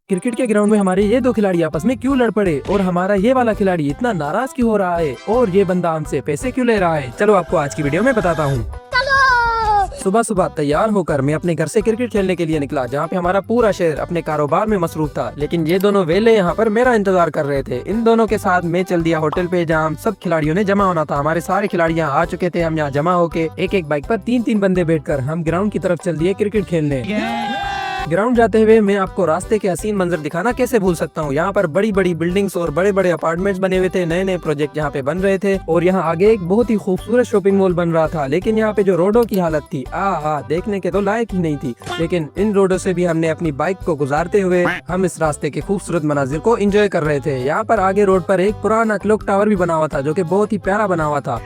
Cricket के ground में हमारे ये दो खिलाड़ी आपस में क्यों लड़ पड़े और हमारा ये वाला खिलाड़ी इतना नाराज क्यों हो रहा है और ये बंदा हमसे पैसे क्यों ले रहा है, चलो आपको आज की वीडियो में बताता हूँ। सुबह सुबह तैयार होकर मैं अपने घर से क्रिकेट खेलने के लिए निकला, जहाँ पे हमारा पूरा शहर अपने कारोबार में मसरूफ था, लेकिन ये दोनों वेले यहाँ पर मेरा इंतजार कर रहे थे। इन दोनों के साथ मैं चल दिया होटल पे, जहाँ सब खिलाड़ियों ने जमा होना था। हमारे सारे खिलाड़ी यहाँ आ चुके थे। हम यहाँ जमा होके एक एक बाइक पर तीन तीन बंदे बैठकर हम ग्राउंड की तरफ चल दिए क्रिकेट खेलने। ग्राउंड जाते हुए मैं आपको रास्ते के हसीन मंजर दिखाना कैसे भूल सकता हूँ। यहाँ पर बड़ी बड़ी बिल्डिंग्स और बड़े बड़े अपार्टमेंट्स बने हुए थे, नए नए प्रोजेक्ट यहाँ पे बन रहे थे और यहाँ आगे एक बहुत ही खूबसूरत शॉपिंग मॉल बन रहा था। लेकिन यहाँ पे जो रोडों की हालत थी देखने के तो लायक ही नहीं थी। लेकिन इन रोडों से भी हमने अपनी बाइक को गुजारते हुए हम इस रास्ते के खूबसूरत मनाजिर को एंजॉय कर रहे थे। यहाँ पर आगे रोड पर एक पुराना क्लॉक टावर भी बना हुआ था, जो कि बहुत ही प्यारा बना हुआ था।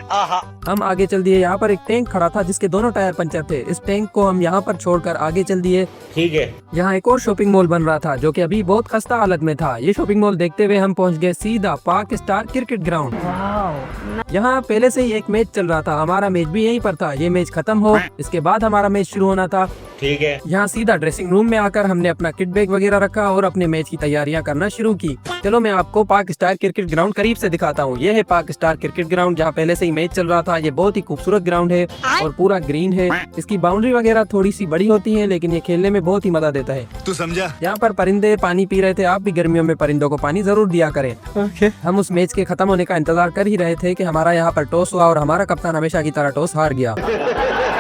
हम आगे चल दिए। यहाँ पर एक टैंक खड़ा था जिसके दोनों टायर पंचर थे। इस टैंक को हम यहाँ पर छोड़कर आगे चल दिए। ठीक है। यहाँ एक और शॉपिंग मॉल बन रहा था जो कि अभी बहुत खस्ता हालत में था। ये शॉपिंग मॉल देखते हुए हम पहुँच गए सीधा पार्क स्टार क्रिकेट ग्राउंड। यहाँ पहले से ही एक मैच चल रहा था, हमारा मैच भी यहीं पर था। ये मैच खत्म हो इसके बाद हमारा मैच शुरू होना था। ठीक है। यहाँ सीधा ड्रेसिंग रूम में आकर हमने अपना किट बैग वगैरह रखा और अपने मैच की तैयारियां करना शुरू की। चलो मैं आपको पार्क स्टार क्रिकेट ग्राउंड करीब से दिखाता हूँ। ये है पार्क स्टार क्रिकेट ग्राउंड, जहाँ पहले से ही मैच चल रहा था। ये बहुत ही खूबसूरत ग्राउंड है और पूरा ग्रीन है। इसकी बाउंड्री वगैरह थोड़ी सी बड़ी होती है, लेकिन ये खेलने में बहुत ही मजा देता है। तू समझा? यहाँ पर परिंदे पानी पी रहे थे। आप भी गर्मियों में परिंदों को पानी जरूर दिया करें। हम उस मैच के खत्म होने का इंतजार कर ही रहे थे कि हमारा यहाँ पर टॉस हुआ और हमारा कप्तान हमेशा की तरह टॉस हार गया।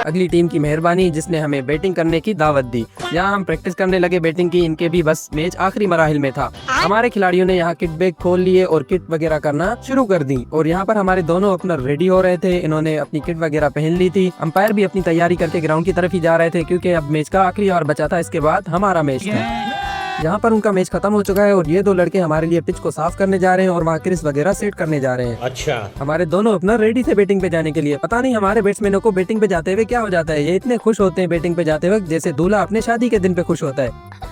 अगली टीम की मेहरबानी जिसने हमें बैटिंग करने की दावत दी। यहाँ हम प्रैक्टिस करने लगे बैटिंग की। इनके भी बस मैच आखिरी मराहिल में था। हमारे खिलाड़ियों ने यहाँ किट बैग खोल लिए और किट वगैरह करना शुरू कर दी और यहाँ पर हमारे दोनों अपना रेडी हो रहे थे। इन्होंने अपनी किट वगैरह पहन ली थी। अंपायर भी अपनी तैयारी करके ग्राउंड की तरफ ही जा रहे थे, क्योंकि अब मैच का आखिरी ओवर बचा था। इसके बाद हमारा मैच था। यहाँ पर उनका मैच खत्म हो चुका है और ये दो लड़के हमारे लिए पिच को साफ करने जा रहे हैं और वहाँ क्रीज वगैरह सेट करने जा रहे हैं। अच्छा। हमारे दोनों अपना रेडी थे बैटिंग पे जाने के लिए। पता नहीं हमारे बैट्समैनों को बैटिंग पे जाते हुए क्या हो जाता है, ये इतने खुश होते हैं बैटिंग पे जाते वक्त जैसे दूल्हा अपने शादी के दिन पे खुश होता है।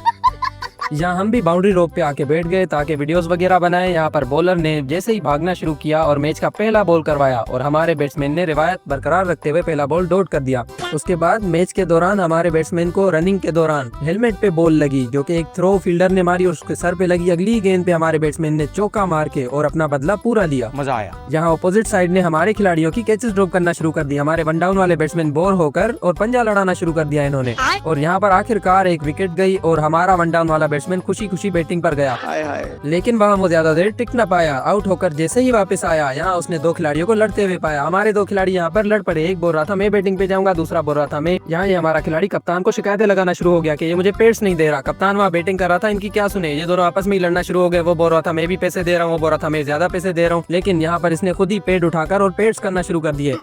यहाँ हम भी बाउंड्री रोक पे आके बैठ गए ताकि वीडियोस वगैरह बनाए। यहाँ पर बॉलर ने जैसे ही भागना शुरू किया और मैच का पहला बॉल करवाया और हमारे बैट्समैन ने रिवायत बरकरार रखते हुए पहला बॉल डॉट कर दिया। उसके बाद मैच के दौरान हमारे बैट्समैन को रनिंग के दौरान हेलमेट पे बॉल लगी, जो कि एक थ्रो फील्डर ने मारी और उसके सर पे लगी। अगली गेंद पे हमारे बैट्समैन ने चौका मार के और अपना बदला पूरा लिया। मजा आया। यहाँ अपोजिट साइड ने हमारे खिलाड़ियों की कैचेस ड्रॉप करना शुरू कर दी। हमारे वन डाउन वाले बैट्समैन बोर होकर और पंजा लड़ाना शुरू कर दिया इन्होंने और यहाँ पर आखिरकार एक विकेट गई और हमारा वन डाउन वाला बैट्समैन खुशी खुशी बैटिंग पर गया। लेकिन वहाँ वो ज्यादा देर टिक न पाया। आउट होकर जैसे ही वापस आया, यहाँ उसने दो खिलाड़ियों को लड़ते हुए पाया। हमारे दो खिलाड़ी यहाँ पर लड़ पड़े। एक बोल रहा था मैं बैटिंग पे जाऊंगा, दूसरा बोल रहा था मैं। यहाँ ये हमारा खिलाड़ी कप्तान को शिकायतें लगाना शुरू हो गया कि ये मुझे पेड्स नहीं दे रहा। कप्तान वहाँ बैटिंग कर रहा था, इनकी क्या सुने। ये दोनों आपस में ही लड़ना शुरू हो गए। वो बोल रहा था मैं भी पैसे दे रहा हूँ, वो बोल रहा था मैं ज्यादा पैसे दे रहा हूँ। लेकिन यहाँ पर इसने खुद ही पेड उठाकर और पेड्स करना शुरू कर दिए।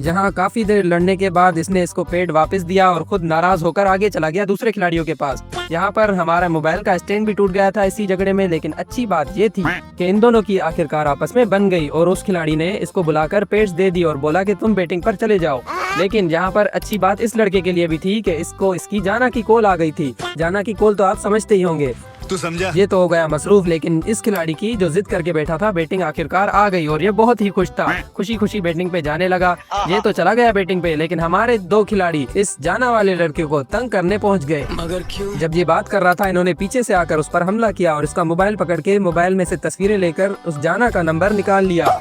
जहाँ काफी देर लड़ने के बाद इसने इसको पेड वापस दिया और खुद नाराज होकर आगे चला गया दूसरे खिलाड़ियों के पास। यहाँ पर हमारा मोबाइल का स्टैंड भी टूट गया था इसी झगड़े में। लेकिन अच्छी बात ये थी कि इन दोनों की आखिरकार आपस में बन गई और उस खिलाड़ी ने इसको बुलाकर पेड्स दे दी और बोला कि तुम बैटिंग पर चले जाओ। लेकिन यहाँ पर अच्छी बात इस लड़के के लिए भी थी कि इसको इसकी जाना की कॉल आ गई थी। जाना की कॉल तो आप समझते ही होंगे, तू समझा? ये तो हो गया मसरूफ। लेकिन इस खिलाड़ी की जो जिद करके बैठा था, बैटिंग आखिरकार आ गई और ये बहुत ही खुश था। खुशी खुशी बैटिंग पे जाने लगा। ये तो चला गया बैटिंग पे, लेकिन हमारे दो खिलाड़ी इस जाना वाले लड़के को तंग करने पहुंच गए। मगर क्यों? जब ये बात कर रहा था, इन्होंने पीछे से आकर उस पर हमला किया और इसका मोबाइल पकड़ के मोबाइल में से तस्वीरें लेकर उस जाना का नंबर निकाल लिया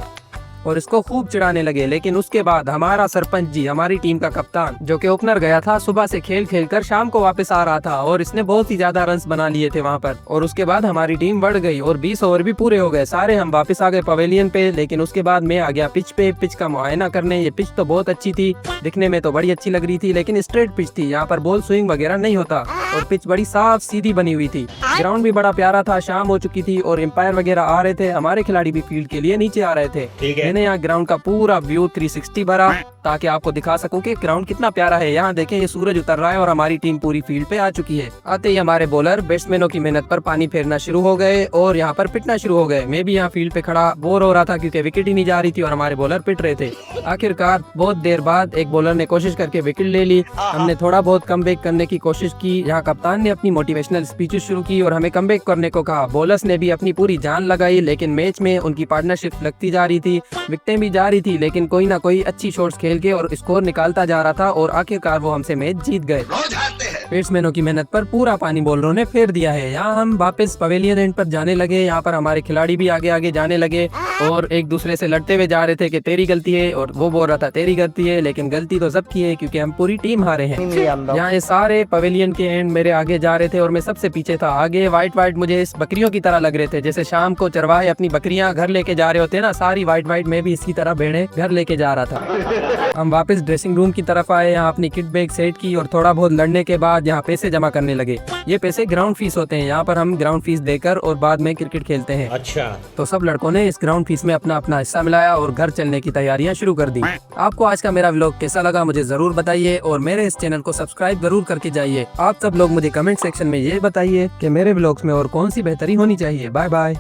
और इसको खूब चिढ़ाने लगे। लेकिन उसके बाद हमारा सरपंच जी, हमारी टीम का कप्तान जो कि ओपनर गया था, सुबह से खेल खेल कर शाम को वापस आ रहा था और इसने बहुत ही ज्यादा रन्स बना लिए थे वहाँ पर। और उसके बाद हमारी टीम बढ़ गई और 20 ओवर भी पूरे हो गए सारे। हम वापस आ गए पवेलियन पे। लेकिन उसके बाद मैं आ गया पिच पे, पिच का मुआयना करने। ये पिच तो बहुत अच्छी थी, दिखने में तो बड़ी अच्छी लग रही थी, लेकिन स्ट्रेट पिच थी। यहाँ पर बॉल स्विंग वगैरह नहीं होता और पिच बड़ी साफ सीधी बनी हुई थी। ग्राउंड भी बड़ा प्यारा था। शाम हो चुकी थी और एम्पायर वगैरह आ रहे थे। हमारे खिलाड़ी भी फील्ड के लिए नीचे आ रहे थे। मैंने यहाँ ग्राउंड का पूरा व्यू 360 भरा ताकि आपको दिखा सकूं कि ग्राउंड कितना प्यारा है। यहाँ देखें, ये सूरज उतर रहा है और हमारी टीम पूरी फील्ड पे आ चुकी है। आते ही हमारे बॉलर बैट्समैनों की मेहनत पर पानी फेरना शुरू हो गए और यहाँ पर पिटना शुरू हो गए। मैं भी यहाँ फील्ड पे खड़ा बोर हो रहा था क्योंकि विकेट ही नहीं जा रही थी और हमारे बॉलर पिट रहे थे। आखिरकार बहुत देर बाद एक बॉलर ने कोशिश करके विकेट ले ली। हमने थोड़ा बहुत कमबैक करने की कोशिश की। यहाँ कप्तान ने अपनी मोटिवेशनल स्पीचेस शुरू की और हमें कमबैक करने को कहा। बॉलर्स ने भी अपनी पूरी जान लगाई, लेकिन मैच में उनकी पार्टनरशिप लगती जा रही थी, विकेटें भी जा रही थी, लेकिन कोई ना कोई अच्छी शॉट्स खेल के और स्कोर निकालता जा रहा था और आखिरकार वो हमसे मैच जीत गए। बैट्समैनों की मेहनत पर पूरा पानी बॉलरों ने फेर दिया है। यहाँ हम वापस पवेलियन एंड पर जाने लगे। यहाँ पर हमारे खिलाड़ी भी आगे आगे जाने लगे और एक दूसरे से लड़ते हुए जा रहे थे कि तेरी गलती है, और वो बोल रहा था तेरी गलती है, लेकिन गलती तो सबकी है क्योंकि हम पूरी टीम हारे हैं। यहाँ ये सारे पवेलियन के एंड मेरे आगे जा रहे थे और मैं सबसे पीछे था। आगे वाइट मुझे इस बकरियों की तरह लग रहे थे, जैसे शाम को चरवाहे अपनी बकरियां घर लेके जा रहे होते हैं ना, सारी वाइट में भी इसी तरह भेड़े घर लेके जा रहा था। हम वापस ड्रेसिंग रूम की तरफ आए, यहाँ अपनी किट बैग सेट की और थोड़ा बहुत लड़ने के बाद यहाँ पैसे जमा करने लगे। ये पैसे ग्राउंड फीस होते हैं, यहाँ पर हम ग्राउंड फीस देकर और बाद में क्रिकेट खेलते हैं। अच्छा, तो सब लड़कों ने इस ग्राउंड फीस में अपना अपना हिस्सा मिलाया और घर चलने की तैयारियां शुरू कर दी। आपको आज का मेरा व्लॉग कैसा लगा मुझे जरूर बताइए और मेरे इस चैनल को सब्सक्राइब जरूर करके जाइए। आप सब लोग मुझे कमेंट सेक्शन में ये बताइए कि मेरे व्लॉग्स में और कौन सी बेहतरी होनी चाहिए। Bye bye.